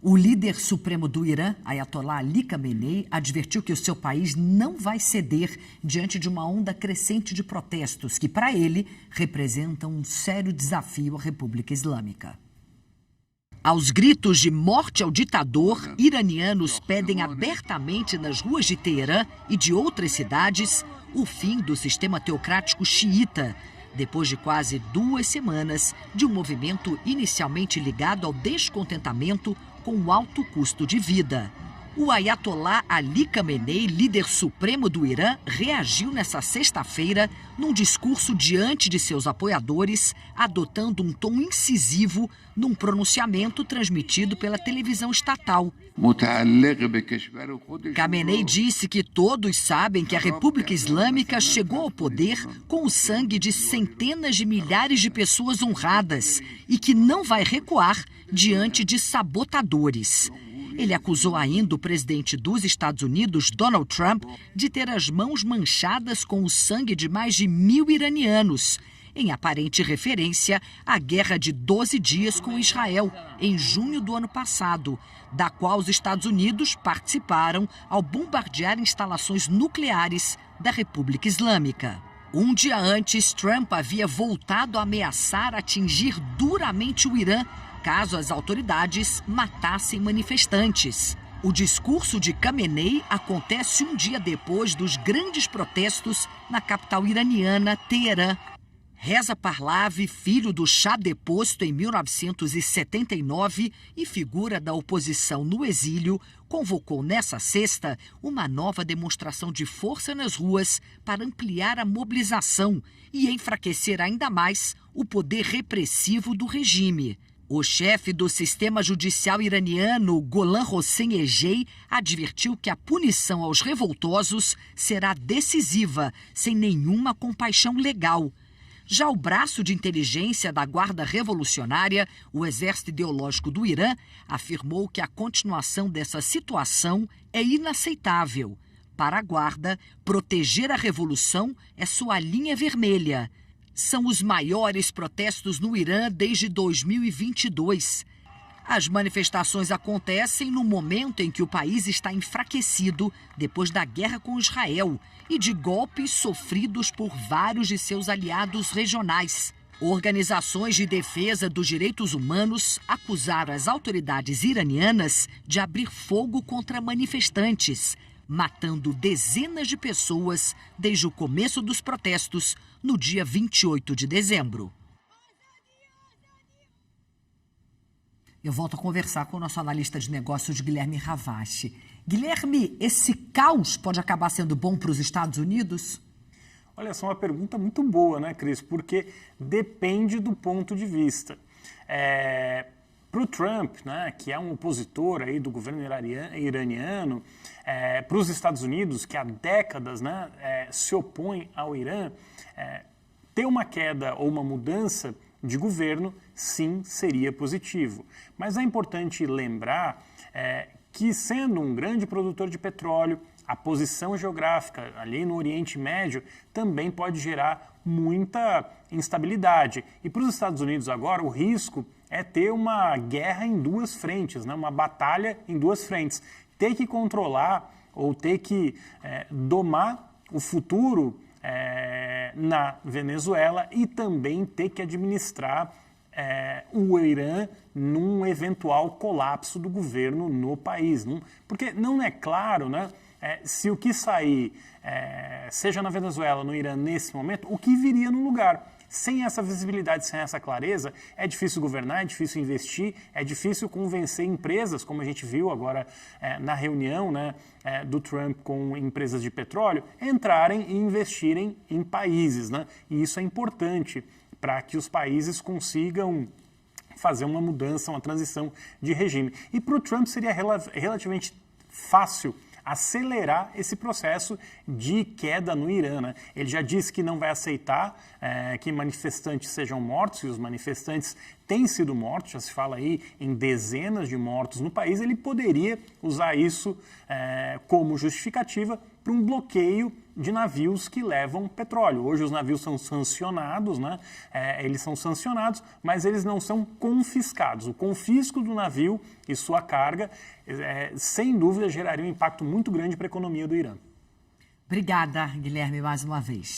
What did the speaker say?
O líder supremo do Irã, Ayatollah Ali Khamenei, advertiu que o seu país não vai ceder diante de uma onda crescente de protestos que, para ele, representam um sério desafio à República Islâmica. Aos gritos de morte ao ditador, iranianos pedem abertamente nas ruas de Teherã e de outras cidades o fim do sistema teocrático xiita, depois de quase 2 semanas de um movimento inicialmente ligado ao descontentamento com o alto custo de vida. O Ayatollah Ali Khamenei, líder supremo do Irã, reagiu nesta sexta-feira num discurso diante de seus apoiadores, adotando um tom incisivo num pronunciamento transmitido pela televisão estatal. Khamenei disse que todos sabem que a República Islâmica chegou ao poder com o sangue de centenas de milhares de pessoas honradas e que não vai recuar diante de sabotadores. Ele acusou ainda o presidente dos Estados Unidos, Donald Trump, de ter as mãos manchadas com o sangue de mais de 1.000 iranianos, em aparente referência à guerra de 12 dias com Israel, em junho do ano passado, da qual os Estados Unidos participaram ao bombardear instalações nucleares da República Islâmica. Um dia antes, Trump havia voltado a ameaçar atingir duramente o Irã caso as autoridades matassem manifestantes. O discurso de Khamenei acontece um dia depois dos grandes protestos na capital iraniana, Teherã. Reza Pahlavi, filho do Shah deposto em 1979 e figura da oposição no exílio, convocou nessa sexta uma nova demonstração de força nas ruas para ampliar a mobilização e enfraquecer ainda mais o poder repressivo do regime. O chefe do sistema judicial iraniano, Golan Hossein Ejei, advertiu que a punição aos revoltosos será decisiva, sem nenhuma compaixão legal. Já o braço de inteligência da Guarda Revolucionária, o Exército Ideológico do Irã, afirmou que a continuação dessa situação é inaceitável. Para a Guarda, proteger a revolução é sua linha vermelha. São os maiores protestos no Irã desde 2022. As manifestações acontecem no momento em que o país está enfraquecido depois da guerra com Israel e de golpes sofridos por vários de seus aliados regionais. Organizações de defesa dos direitos humanos acusaram as autoridades iranianas de abrir fogo contra manifestantes, matando dezenas de pessoas desde o começo dos protestos, no dia 28 de dezembro. Eu volto a conversar com o nosso analista de negócios, Guilherme Ravache. Guilherme, esse caos pode acabar sendo bom para os Estados Unidos? Olha, essa é uma pergunta muito boa, né, Cris? Porque depende do ponto de vista. Para o Trump, né, que é um opositor aí do governo iraniano, para os Estados Unidos, que há décadas, né, se opõe ao Irã, ter uma queda ou uma mudança de governo, sim, seria positivo. Mas é importante lembrar que, sendo um grande produtor de petróleo, a posição geográfica ali no Oriente Médio também pode gerar muita instabilidade. E para os Estados Unidos agora, o risco é ter uma guerra em 2 frentes, né? Uma batalha em 2 frentes. Ter que controlar ou ter que domar o futuro na Venezuela e também ter que administrar o Irã num eventual colapso do governo no país. Porque não é claro, né, se o que sair, seja na Venezuela, no Irã, nesse momento, o que viria no lugar. Sem essa visibilidade, sem essa clareza, é difícil governar, é difícil investir, é difícil convencer empresas, como a gente viu agora na reunião, né, do Trump com empresas de petróleo, entrarem e investirem em países, né? E isso é importante para que os países consigam fazer uma mudança, uma transição de regime. E para o Trump seria relativamente fácil acelerar esse processo de queda no Irã, né? Ele já disse que não vai aceitar que manifestantes sejam mortos, e os manifestantes têm sido mortos, já se fala aí em dezenas de mortos no país, ele poderia usar isso como justificativa para um bloqueio de navios que levam petróleo. Hoje os navios são sancionados, né? Eles são sancionados, mas eles não são confiscados. O confisco do navio e sua carga, sem dúvida, geraria um impacto muito grande para a economia do Irã. Obrigada, Guilherme, mais uma vez.